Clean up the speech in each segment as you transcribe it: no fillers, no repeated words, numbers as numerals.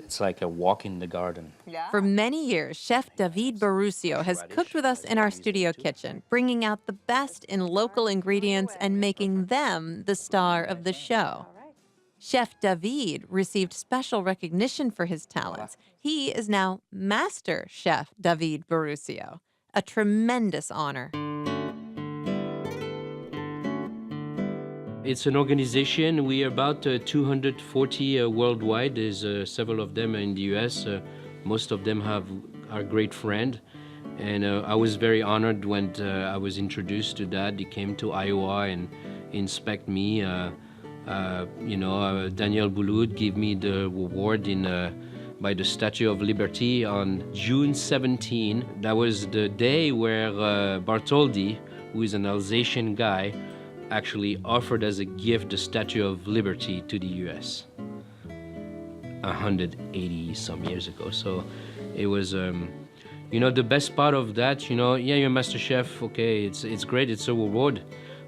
It's like a walk in the garden. For many years, Chef David Baruthio has cooked with us in our studio kitchen, bringing out the best in local ingredients and making them the star of the show. Chef David received special recognition for his talents. He is now Master Chef David Baruthio, a tremendous honor. It's an organization. We are about 240 worldwide. There's several of them in the U.S. Most of them have our great friend. And I was very honored when I was introduced to that. He came to Iowa and inspect me. Daniel Boulud gave me the award by the Statue of Liberty on June 17. That was the day where Bartholdi, who is an Alsatian guy, actually offered as a gift the Statue of Liberty to the U.S. 180 some years ago. So it was, the best part of that, you're a master chef, okay, it's great, it's a reward.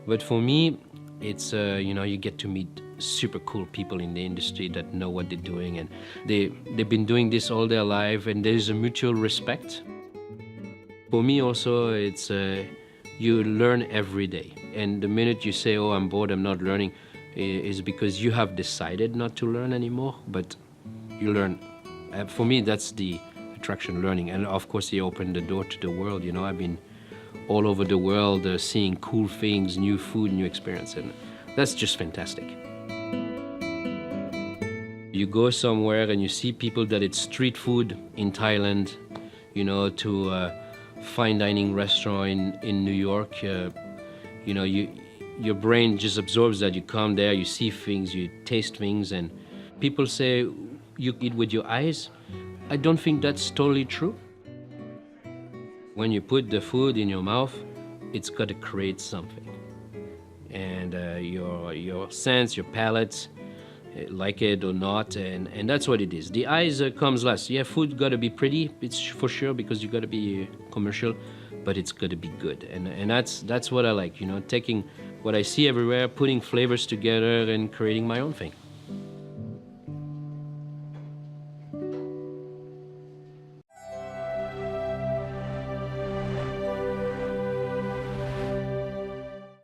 But for me, it's, you get to meet super cool people in the industry that know what they're doing, and they've been doing this all their life, and there's a mutual respect. For me also, it's, you learn every day. And the minute you say, oh, I'm bored, I'm not learning, is because you have decided not to learn anymore, but you learn. For me, that's the attraction, learning. And of course, he opened the door to the world. I've been all over the world seeing cool things, new food, new experience, and that's just fantastic. You go somewhere and you see people that it's street food in Thailand, to a fine dining restaurant in New York. Your brain just absorbs that. You come there, you see things, you taste things, and people say you eat with your eyes. I don't think that's totally true. When you put the food in your mouth, it's got to create something. And your sense, your palate, like it or not, and that's what it is. The eyes comes last. Yeah, food got to be pretty, it's for sure, because you got to be commercial, but it's got to be good. And that's what I like, taking what I see everywhere, putting flavors together and creating my own thing.